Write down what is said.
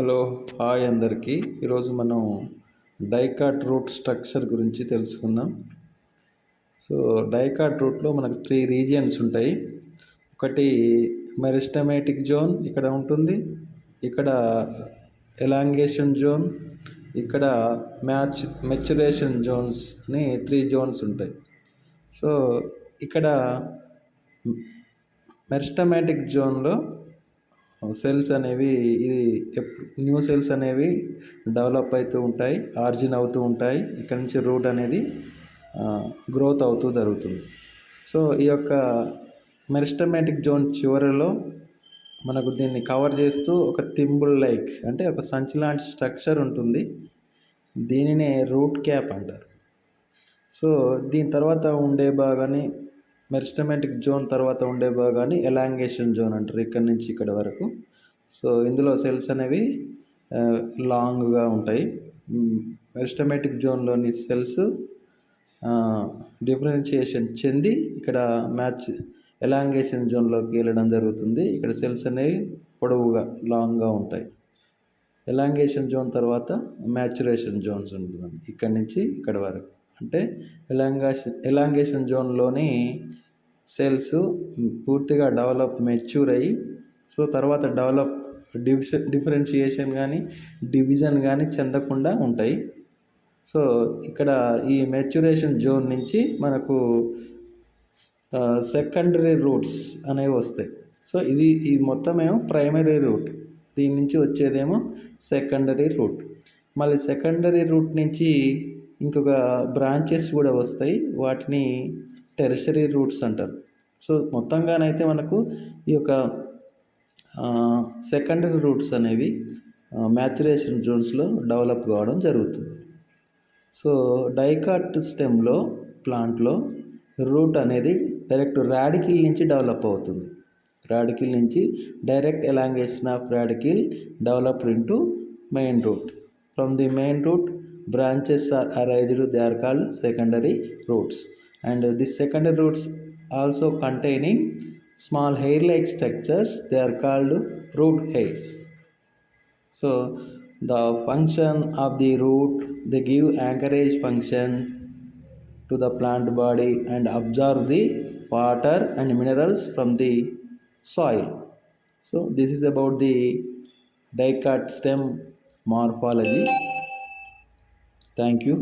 Hello hi అందరికీ. ఈరోజు మనం డైకాట్ రూట్ స్ట్రక్చర్ గురించి తెలుసుకుందాం. సో డైకాట్ రూట్లో మనకు 3 రీజియన్స్ ఉంటాయి. ఒకటి మెరిస్టమేటిక్ జోన్ ఇక్కడ ఉంటుంది, ఇక్కడ ఎలాంగేషన్ జోన్, ఇక్కడ మెచ్యురేషన్ జోన్స్ అని 3 జోన్స్ ఉంటాయి. సో ఇక్కడ మెరిస్టమేటిక్ జోన్లో సెల్స్ అనేవి న్యూ సెల్స్ అనేవి డెవలప్ అవుతూ ఉంటాయి, ఆర్జిన్ అవుతూ ఉంటాయి. ఇక్కడ నుంచి రూట్ అనేది గ్రోత్ అవుతూ జరుగుతుంది. సో ఈ యొక్క మెరిస్టమేటిక్ జోన్ చివరిలో మనకు దీన్ని కవర్ చేస్తూ ఒక థింబుల్ లైక్ అంటే ఒక సంచి లాంటి స్ట్రక్చర్ ఉంటుంది. దీనినే రూట్ క్యాప్ అంటారు. సో దీని తర్వాత ఉండే భాగాన్ని మెరిస్టమేటిక్ జోన్ తర్వాత ఉండే భాగాన్ని ఎలాంగేషన్ జోన్ అంటారు, ఇక్కడ నుంచి ఇక్కడ వరకు. సో ఇందులో సెల్స్ అనేవి లాంగ్గా ఉంటాయి. మెరిస్టమేటిక్ జోన్లోని సెల్స్ డిఫరెన్షియేషన్ చెంది ఇక్కడ ఎలాంగేషన్ జోన్లోకి వెళ్ళడం జరుగుతుంది. ఇక్కడ సెల్స్ అనేవి పొడవుగా లాంగ్గా ఉంటాయి. ఎలాంగేషన్ జోన్ తర్వాత మ్యాచురేషన్ జోన్స్ ఉంటుంది, ఇక్కడ నుంచి ఇక్కడ వరకు. అంటే ఎలాంగేషన్ జోన్లోని సెల్స్ పూర్తిగా మెచ్యూర్ అయ్యి సో తర్వాత డిఫరెన్షియేషన్ కానీ డివిజన్ కానీ చెందకుండా ఉంటాయి. సో ఇక్కడ ఈ మెచ్యురేషన్ జోన్ నుంచి మనకు సెకండరీ రూట్స్ అనేవి వస్తాయి. సో ఇది మొత్తం ఏమో ప్రైమరీ రూట్, దీని నుంచి వచ్చేదేమో సెకండరీ రూట్. మళ్ళీ సెకండరీ రూట్ నుంచి ఇంకొక బ్రాంచెస్ కూడా వస్తాయి, వాటిని టెర్షరీ రూట్స్ అంటారు. సో మొత్తంగానైతే మనకు ఈ యొక్క సెకండరీ రూట్స్ అనేవి మ్యాచురేషన్ జోన్స్లో డెవలప్ కావడం జరుగుతుంది. సో డైకాట్ స్టెమ్లో ప్లాంట్లో రూట్ అనేది డైరెక్ట్ రాడికిల్ నుంచి డెవలప్ అవుతుంది. రాడికిల్ నుంచి direct elongation of radicle developed into main root. From the main root branches are arised, they are called secondary roots, and these secondary roots also containing small hair like structures, they are called root hairs. So the function of the root, they give anchorage function to the plant body and absorb the water and minerals from the soil. So this is about the dicot stem morphology. Thank you.